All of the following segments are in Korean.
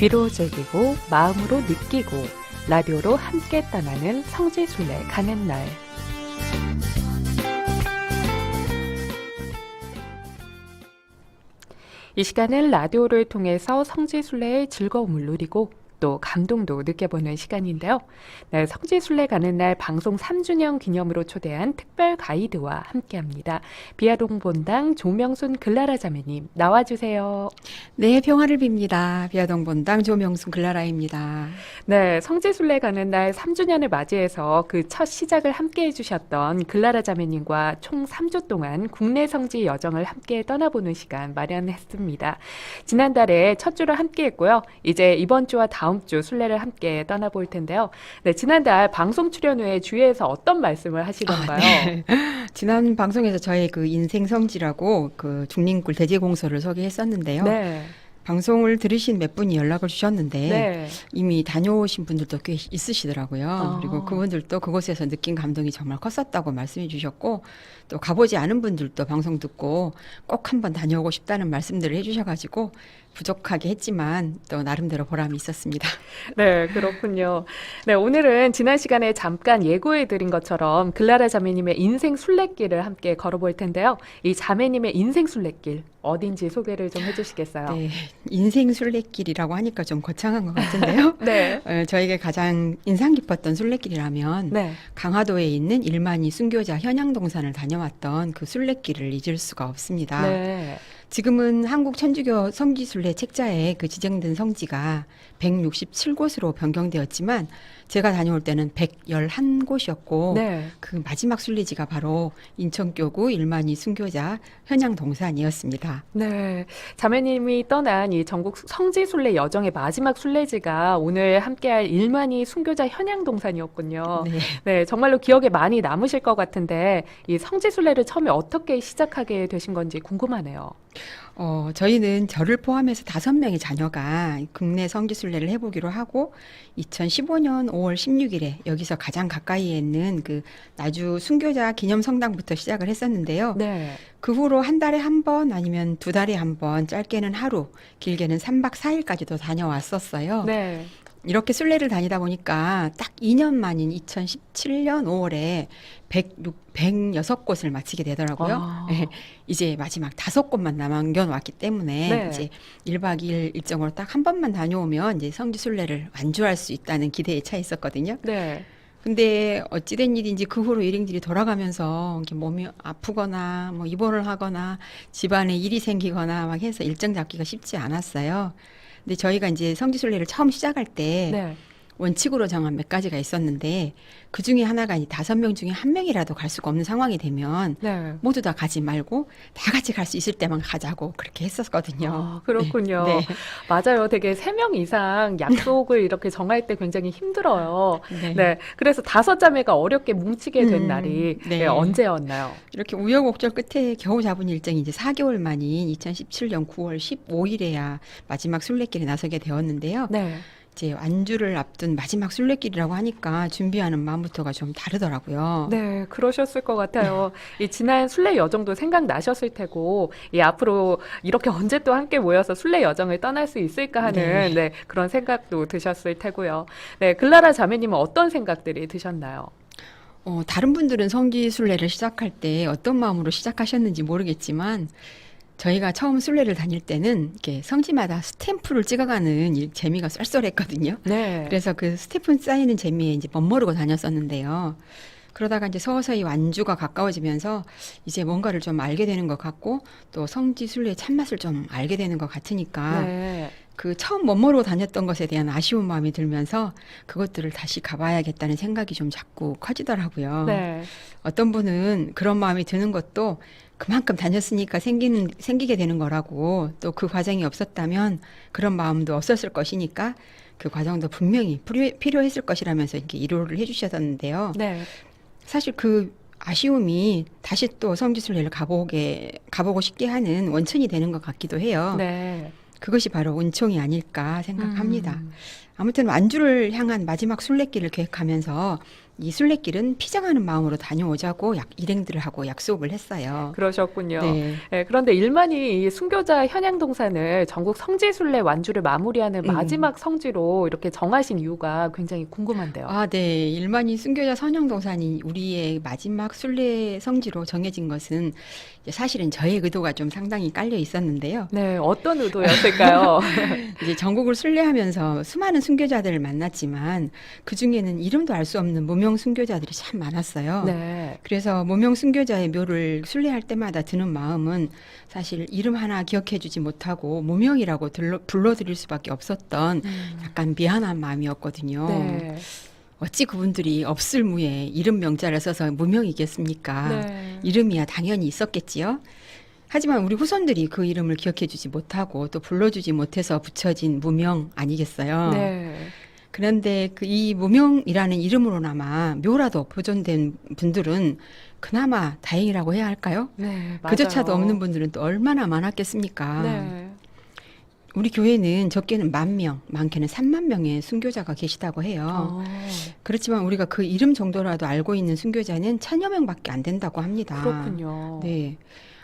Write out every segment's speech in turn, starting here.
귀로 즐기고 마음으로 느끼고 라디오로 함께 떠나는 성지순례 가는 날. 이 시간은 라디오를 통해서 성지순례의 즐거움을 누리고 또 감동도 느껴보는 시간인데요. 네, 성지순례 가는 날 방송 3주년 기념으로 초대한 특별 가이드와 함께합니다. 비아동 본당 조명순 글라라 자매님 나와주세요. 네, 평화를 빕니다. 비아동 본당 조명순 글라라입니다. 네, 성지순례 가는 날 3주년을 맞이해서 그 첫 시작을 함께 해주셨던 글라라 자매님과 총 3주 동안 국내 성지 여정을 함께 떠나보는 시간 마련했습니다. 지난달에 첫 주를 함께 했고요. 이제 이번 주와 다음 주 순례를 함께 떠나볼 텐데요. 네, 지난달 방송 출연 후에 주위에서 어떤 말씀을 하시던가요? 네. 지난 방송에서 저의 그 인생 성지라고 그 중림굴 대제공소를 소개했었는데요. 네. 방송을 들으신 몇 분이 연락을 주셨는데 네. 이미 다녀오신 분들도 꽤 있으시더라고요. 아. 그리고 그분들도 그곳에서 느낀 감동이 정말 컸었다고 말씀해 주셨고 또 가보지 않은 분들도 방송 듣고 꼭 한번 다녀오고 싶다는 말씀들을 해주셔가지고 부족하게 했지만 또 나름대로 보람이 있었습니다. 네, 그렇군요. 네, 오늘은 지난 시간에 잠깐 예고해드린 것처럼 글라라 자매님의 인생 순례길을 함께 걸어볼 텐데요. 이 자매님의 인생 순례길 어딘지 소개를 좀 해주시겠어요? 네, 인생 순례길이라고 하니까 좀 거창한 것 같은데요. 네. 저에게 가장 인상 깊었던 순례길이라면 네. 강화도에 있는 일만이 순교자 현양동산을 다녀왔던 그 순례길을 잊을 수가 없습니다. 네. 지금은 한국 천주교 성지순례 책자에 그 지정된 성지가 167곳으로 변경되었지만 제가 다녀올 때는 111곳이었고 네. 그 마지막 순례지가 바로 인천교구 일만이 순교자 현양동산이었습니다. 네. 자매님이 떠난 이 전국 성지순례 여정의 마지막 순례지가 오늘 함께할 일만이 순교자 현양동산이었군요. 네. 네, 정말로 기억에 많이 남으실 것 같은데 이 성지순례를 처음에 어떻게 시작하게 되신 건지 궁금하네요. 저희는 저를 포함해서 5명의 자녀가 국내 성지순례를 해보기로 하고 2015년 5월 16일에 여기서 가장 가까이에 있는 그 나주 순교자 기념성당부터 시작을 했었는데요. 네. 그 후로 한 달에 한 번 아니면 2달에 한 번, 짧게는 하루, 길게는 3박 4일까지도 다녀왔었어요. 네. 이렇게 순례를 다니다 보니까 딱 2년 만인 2017년 5월에 106곳을 마치게 되더라고요. 아. 네, 이제 마지막 5곳만 남겨놓았기 때문에 네. 이제 1박 2일 일정으로 딱 한 번만 다녀오면 이제 성지순례를 완주할 수 있다는 기대에 차 있었거든요. 네. 근데 어찌된 일인지 그 후로 일행들이 돌아가면서 이렇게 몸이 아프거나 뭐 입원을 하거나 집안에 일이 생기거나 막 해서 일정 잡기가 쉽지 않았어요. 근데 저희가 이제 성지순례를 처음 시작할 때 네. 원칙으로 정한 몇 가지가 있었는데 그 중에 하나가 이 5명 중에 1명이라도 갈 수가 없는 상황이 되면 네. 모두 다 가지 말고 다 같이 갈 수 있을 때만 가자고 그렇게 했었거든요. 아, 그렇군요. 네. 맞아요. 되게 3명 이상 약속을 이렇게 정할 때 굉장히 힘들어요. 네. 네. 그래서 5자매가 어렵게 뭉치게 된 음, 날이 네. 네, 언제였나요? 이렇게 우여곡절 끝에 겨우 잡은 일정이 이제 4개월 만인 2017년 9월 15일에야 마지막 순례길에 나서게 되었는데요. 네. 이제 완주를 앞둔 마지막 순례길이라고 하니까 준비하는 마음부터가 좀 다르더라고요. 네, 그러셨을 것 같아요. 이 지난 순례 여정도 생각나셨을 테고, 이 앞으로 이렇게 언제 또 함께 모여서 순례 여정을 떠날 수 있을까 하는 네, 그런 생각도 드셨을 테고요. 네, 글라라 자매님은 어떤 생각들이 드셨나요? 다른 분들은 성지순례를 시작할 때 어떤 마음으로 시작하셨는지 모르겠지만 저희가 처음 순례를 다닐 때는 이렇게 성지마다 스탬프를 찍어가는 이 재미가 쏠쏠했거든요. 네. 그래서 그 스탬프 쌓이는 재미에 이제 멋모르고 다녔었는데요. 그러다가 이제 서서히 완주가 가까워지면서 이제 뭔가를 좀 알게 되는 것 같고 또 성지순례의 참맛을 좀 알게 되는 것 같으니까 네. 그 처음 멋모르고 다녔던 것에 대한 아쉬운 마음이 들면서 그것들을 다시 가봐야겠다는 생각이 좀 자꾸 커지더라고요. 네. 어떤 분은 그런 마음이 드는 것도 그만큼 다녔으니까 생기게 되는 거라고 또 그 과정이 없었다면 그런 마음도 없었을 것이니까 그 과정도 분명히 필요했을 것이라면서 이렇게 위로를 해주셨었는데요. 네. 사실 그 아쉬움이 다시 또 성지순례를 가보고 싶게 하는 원천이 되는 것 같기도 해요. 네. 그것이 바로 은총이 아닐까 생각합니다. 음. 아무튼 완주를 향한 마지막 순례길을 계획하면서 이 순례길은 피정하는 마음으로 다녀오자고 일행들을 하고 약속을 했어요. 그러셨군요. 네. 네, 그런데 일만이 이 순교자 현양동산을 전국 성지순례 완주를 마무리하는 마지막 성지로 이렇게 정하신 이유가 굉장히 궁금한데요. 아, 네. 일만이 순교자 선영동산이 우리의 마지막 순례 성지로 정해진 것은 이제 사실은 저의 의도가 좀 상당히 깔려 있었는데요. 네, 어떤 의도였을까요? 이제 전국을 순례하면서 수많은 순교자들을 만났지만 그 중에는 이름도 알 수 없는 무명 순교자들이 참 많았어요. 네. 그래서 무명 순교자의 묘를 순례할 때마다 드는 마음은 사실 이름 하나 기억해주지 못하고 무명이라고 불러드릴 수밖에 없었던 약간 미안한 마음이었거든요. 네. 어찌 그분들이 없을 무에 이름 명자를 써서 무명이겠습니까? 네. 이름이야 당연히 있었겠지요. 하지만 우리 후손들이 그 이름을 기억해주지 못하고 또 불러주지 못해서 붙여진 무명 아니겠어요? 네. 그런데 그 이 무명이라는 이름으로나마 묘라도 보존된 분들은 그나마 다행이라고 해야 할까요? 네, 그조차도 맞아요. 없는 분들은 또 얼마나 많았겠습니까? 네. 우리 교회는 적게는 10,000명, 많게는 30,000명의 순교자가 계시다고 해요. 어, 그렇지만 우리가 그 이름 정도라도 알고 있는 순교자는 1,000여 명밖에 안 된다고 합니다. 그렇군요. 네.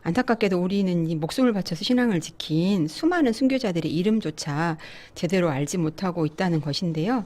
안타깝게도 우리는 이 목숨을 바쳐서 신앙을 지킨 수많은 순교자들의 이름조차 제대로 알지 못하고 있다는 것인데요.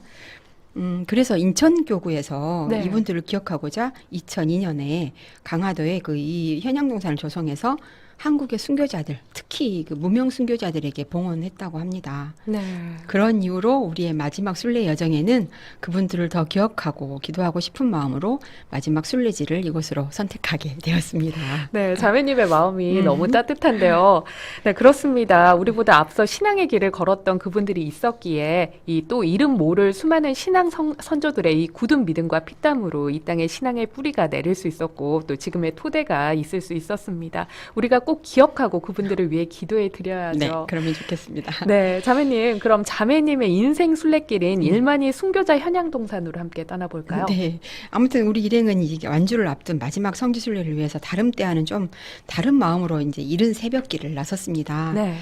그래서 인천교구에서 네. 이분들을 기억하고자 2002년에 강화도에 그 이 현양동산을 조성해서 한국의 순교자들, 특히 그 무명 순교자들에게 봉헌했다고 합니다. 네. 그런 이유로 우리의 마지막 순례 여정에는 그분들을 더 기억하고 기도하고 싶은 마음으로 마지막 순례지를 이곳으로 선택하게 되었습니다. 네, 자매님의 마음이 너무 따뜻한데요. 네, 그렇습니다. 우리보다 앞서 신앙의 길을 걸었던 그분들이 있었기에 이 또 이름 모를 수많은 신앙 선조들의 이 굳은 믿음과 피땀으로 이 땅에 신앙의 뿌리가 내릴 수 있었고 또 지금의 토대가 있을 수 있었습니다. 우리가 꼭 기억하고 그분들을 위해 기도해 드려야죠. 네, 그러면 좋겠습니다. 네, 자매님, 그럼 자매님의 인생 순례길인 일만이 순교자 현양동산으로 함께 떠나볼까요? 네, 아무튼 우리 일행은 이제 완주를 앞둔 마지막 성지 순례를 위해서 다름 때와는 좀 다른 마음으로 이제 이른 새벽길을 나섰습니다. 네.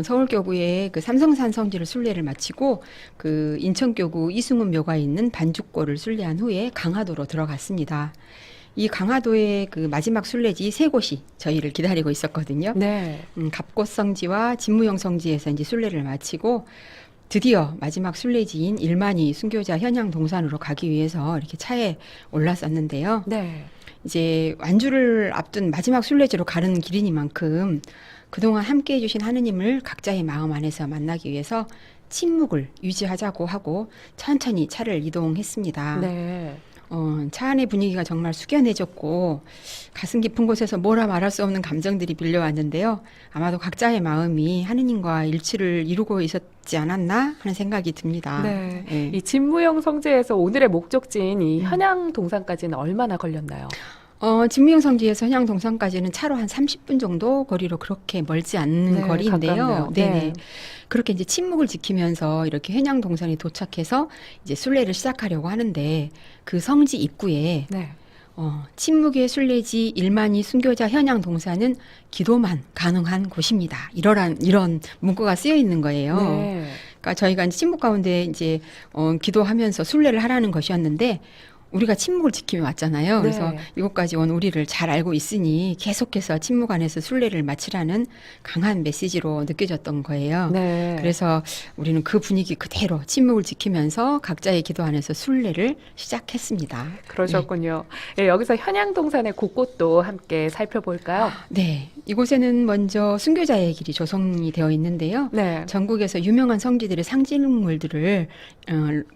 서울교구의 그 삼성산 성지를 순례를 마치고 그 인천교구 이승훈 묘가 있는 반죽골을 순례한 후에 강화도로 들어갔습니다. 이 강화도의 그 마지막 순례지 세 곳이 저희를 기다리고 있었거든요. 네. 갑곶성지와 진무영성지에서 이제 순례를 마치고 드디어 마지막 순례지인 일만이 순교자 현양동산으로 가기 위해서 이렇게 차에 올랐었는데요. 네. 이제 완주를 앞둔 마지막 순례지로 가는 길이니만큼 그동안 함께해 주신 하느님을 각자의 마음 안에서 만나기 위해서 침묵을 유지하자고 하고 천천히 차를 이동했습니다. 네. 차 안의 분위기가 정말 숙연해졌고 가슴 깊은 곳에서 뭐라 말할 수 없는 감정들이 빌려왔는데요. 아마도 각자의 마음이 하느님과 일치를 이루고 있었지 않았나 하는 생각이 듭니다. 네. 예. 이 진무영 성지에서 오늘의 목적지인 이 현양동산까지는 얼마나 걸렸나요? 진무영 성지에서 현양동산까지는 차로 한 30분 정도 거리로 그렇게 멀지 않는 네, 거리인데요. 가깝네요. 네네. 네. 그렇게 이제 침묵을 지키면서 이렇게 현양동산에 도착해서 이제 순례를 시작하려고 하는데 그 성지 입구에 네. 침묵의 순례지 일만이 순교자 현양동산은 기도만 가능한 곳입니다. 이런 문구가 쓰여 있는 거예요. 네. 그러니까 저희가 이제 침묵 가운데 이제 기도하면서 순례를 하라는 것이었는데 우리가 침묵을 지키며 왔잖아요. 그래서 네. 이곳까지 온 우리를 잘 알고 있으니 계속해서 침묵 안에서 순례를 마치라는 강한 메시지로 느껴졌던 거예요. 네. 그래서 우리는 그 분위기 그대로 침묵을 지키면서 각자의 기도 안에서 순례를 시작했습니다. 그러셨군요. 예, 여기서 현양동산의 곳곳도 함께 살펴볼까요? 네, 이곳에는 먼저 순교자의 길이 조성이 되어 있는데요. 네. 전국에서 유명한 성지들의 상징물들을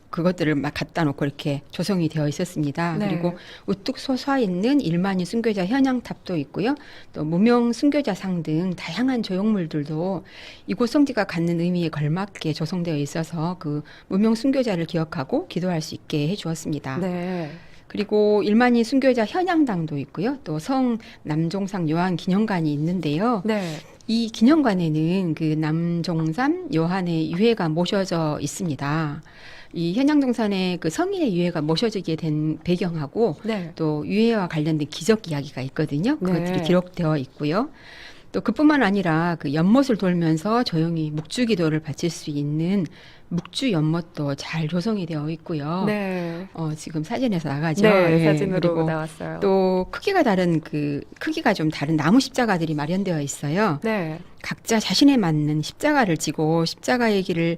그것들을 막 갖다 놓고 이렇게 조성이 되어 있었습니다. 네. 그리고 우뚝 솟아 있는 일만이 순교자 현양탑도 있고요. 또 무명 순교자상 등 다양한 조형물들도 이곳 성지가 갖는 의미에 걸맞게 조성되어 있어서 그 무명 순교자를 기억하고 기도할 수 있게 해주었습니다. 네. 그리고 일만이 순교자 현양당도 있고요. 또 성 남종상 요한 기념관이 있는데요. 네. 이 기념관에는 그 남종삼 요한의 유해가 모셔져 있습니다. 이 현양동산에 그 성인의 유해가 모셔지게 된 배경하고 네. 또 유해와 관련된 기적 이야기가 있거든요. 그것들이 네. 기록되어 있고요. 또 그뿐만 아니라 그 연못을 돌면서 조용히 묵주기도를 바칠 수 있는 묵주 연못도 잘 조성이 되어 있고요. 네. 지금 사진에서 나가죠. 네, 예, 사진으로 그리고 나왔어요. 또 크기가 좀 다른 나무 십자가들이 마련되어 있어요. 네. 각자 자신에 맞는 십자가를 지고 십자가의 길을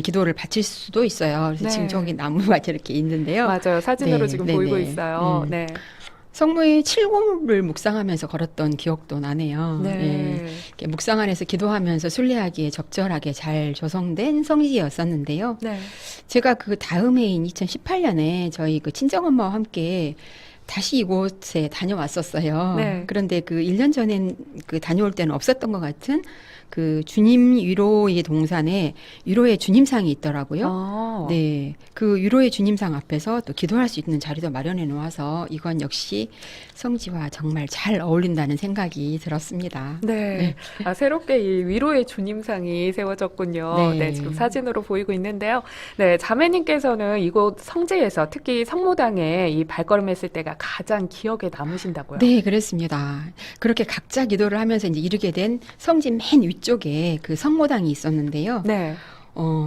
기도를 바칠 수도 있어요. 그래서 네. 지금 저기 나무가 저렇게 있는데요. 맞아요. 사진으로 네, 지금 네네. 보이고 있어요. 네. 성모의 칠고를 묵상하면서 걸었던 기억도 나네요. 예. 네. 이렇게 묵상 안에서 기도하면서 순례하기에 적절하게 잘 조성된 성지였었는데요. 네. 제가 그 다음 해인 2018년에 저희 그 친정엄마와 함께 다시 이곳에 다녀왔었어요. 네. 그런데 그 1년 전엔 그 다녀올 때는 없었던 것 같은 그 주님 위로의 동산에 위로의 주님상이 있더라고요. 네, 그 위로의 주님상 앞에서 또 기도할 수 있는 자리도 마련해 놓아서 이건 역시 성지와 정말 잘 어울린다는 생각이 들었습니다. 네. 아, 새롭게 이 위로의 주님상이 세워졌군요. 네. 네, 지금 사진으로 보이고 있는데요. 네, 자매님께서는 이곳 성지에서 특히 성모당에 이 발걸음했을 때가 가장 기억에 남으신다고요. 네, 그렇습니다. 그렇게 각자 기도를 하면서 이제 이르게 된 성지 맨 위쪽에 그 성모당이 있었는데요. 네.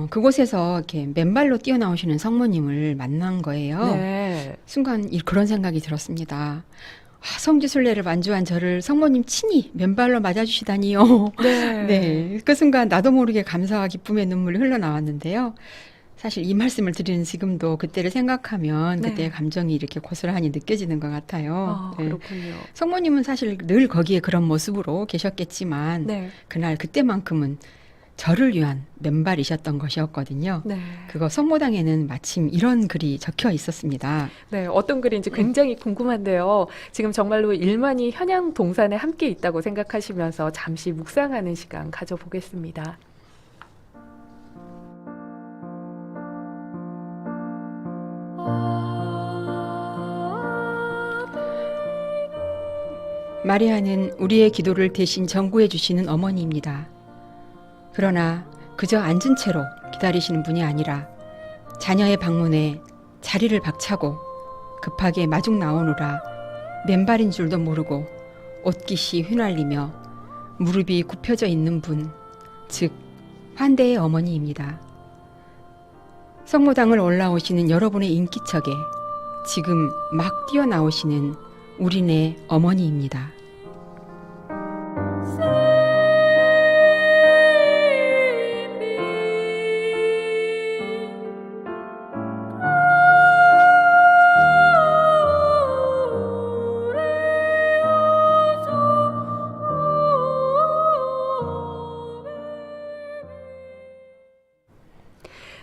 그곳에서 이렇게 맨발로 뛰어나오시는 성모님을 만난 거예요. 네. 순간 그런 생각이 들었습니다. 성지순례를 완주한 저를 성모님 친히 맨발로 맞아주시다니요. 네. 네, 그 순간 나도 모르게 감사와 기쁨의 눈물이 흘러나왔는데요. 사실 이 말씀을 드리는 지금도 그때를 생각하면 네. 그때의 감정이 이렇게 고스란히 느껴지는 것 같아요. 아, 네. 그렇군요. 성모님은 사실 늘 거기에 그런 모습으로 계셨겠지만 네. 그날 그때만큼은 저를 위한 맨발이셨던 것이었거든요. 네. 그거 성모당에는 마침 이런 글이 적혀 있었습니다. 네, 어떤 글인지 굉장히 궁금한데요. 지금 정말로 1만이 현양 동산에 함께 있다고 생각하시면서 잠시 묵상하는 시간 가져보겠습니다. 마리아는 우리의 기도를 대신 전구해 주시는 어머니입니다. 그러나 그저 앉은 채로 기다리시는 분이 아니라 자녀의 방문에 자리를 박차고 급하게 마중 나오느라 맨발인 줄도 모르고 옷깃이 휘날리며 무릎이 굽혀져 있는 분, 즉 환대의 어머니입니다. 성모당을 올라오시는 여러분의 인기척에 지금 막 뛰어나오시는 우리네 어머니입니다.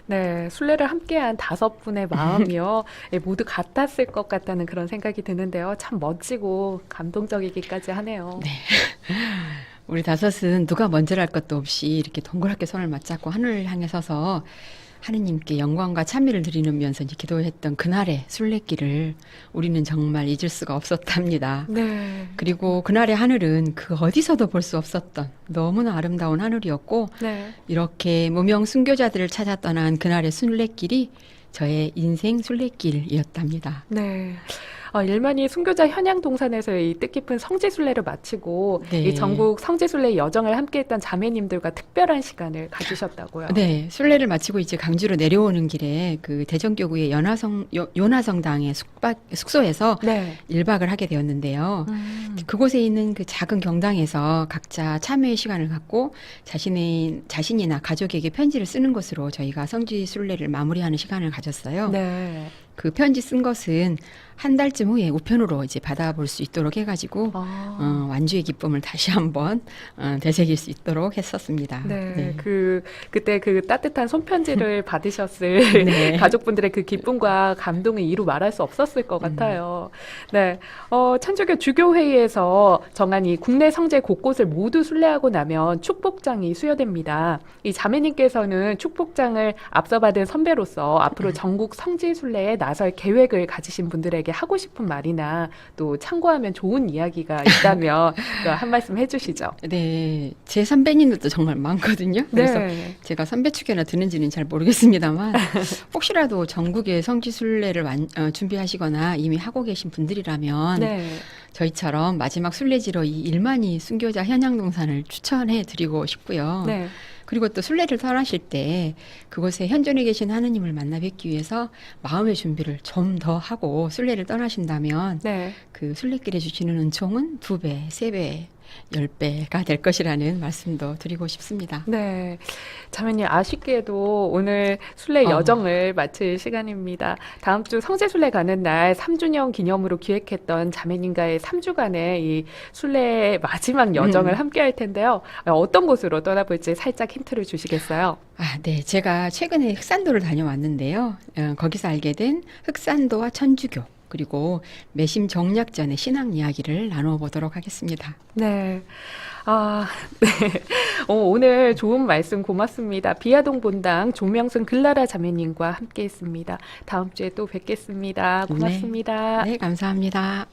네, 순례를 함께한 5분의 마음이요. 예, 모두 같았을 것 같다는 그런 생각이 드는데요. 참 멋지고 감동적이기까지 하네요. 네. 우리 5은 누가 먼저랄 것도 없이 이렇게 동그랗게 손을 맞잡고 하늘을 향해 서서 하느님께 영광과 찬미를 드리면서 이제 기도했던 그날의 순례길을 우리는 정말 잊을 수가 없었답니다. 네. 그리고 그날의 하늘은 그 어디서도 볼 수 없었던 너무나 아름다운 하늘이었고 네. 이렇게 무명 순교자들을 찾아 떠난 그날의 순례길이 저의 인생 순례길이었답니다. 네. 1만이 순교자 현양 동산에서의 이 뜻깊은 성지순례를 마치고 네. 이 전국 성지순례 여정을 함께했던 자매님들과 특별한 시간을 가지셨다고요. 네, 순례를 마치고 이제 강주로 내려오는 길에 그 대전교구의 요나성당의 숙소에서 네. 1박을 하게 되었는데요. 그곳에 있는 그 작은 경당에서 각자 참회의 시간을 갖고 자신이나 가족에게 편지를 쓰는 것으로 저희가 성지 순례를 마무리하는 시간을 가졌어요. 네. 그 편지 쓴 것은 한 달쯤 후에 우편으로 이제 받아볼 수 있도록 해가지고 완주의 기쁨을 다시 한번 되새길 수 있도록 했었습니다. 네. 그때 그 따뜻한 손편지를 받으셨을 네. 가족분들의 그 기쁨과 감동을 이루 말할 수 없었을 것 같아요. 네. 천주교 주교회의에서 정한 이 국내 성지 곳곳을 모두 순례하고 나면 축복장이 수여됩니다. 이 자매님께서는 축복장을 앞서 받은 선배로서 앞으로 전국 성지 순례에 나설 계획을 가지신 분들에게 하고 싶은 말이나 또 참고하면 좋은 이야기가 있다면 한 말씀 해주시죠. 네, 제 선배님들도 정말 많거든요. 그래서 네. 제가 선배 축에나 드는지는 잘 모르겠습니다만 혹시라도 전국에 성지순례를 준비하시거나 이미 하고 계신 분들이라면 네. 저희처럼 마지막 순례지로 이 1만이 순교자 현양동산을 추천해 드리고 싶고요. 네. 그리고 또 순례를 떠나실 때 그곳에 현존에 계신 하느님을 만나 뵙기 위해서 마음의 준비를 좀 더 하고 순례를 떠나신다면 네. 그 순례길에 주시는 은총은 2배, 3배, 10배가 될 것이라는 말씀도 드리고 싶습니다. 네. 자매님, 아쉽게도 오늘 순례 여정을 마칠 시간입니다. 다음 주 성지순례 가는 날 3주년 기념으로 기획했던 자매님과의 3주간의 이 순례 마지막 여정을 함께 할 텐데요. 어떤 곳으로 떠나볼지 살짝 힌트를 주시겠어요? 네. 제가 최근에 흑산도를 다녀왔는데요. 거기서 알게 된 흑산도와 천주교, 그리고 매심 정략전의 신앙 이야기를 나누어 보도록 하겠습니다. 네. 네. 오늘 좋은 말씀 고맙습니다. 비아동 본당 조명순 글라라 자매님과 함께 했습니다. 다음 주에 또 뵙겠습니다. 고맙습니다. 네, 감사합니다.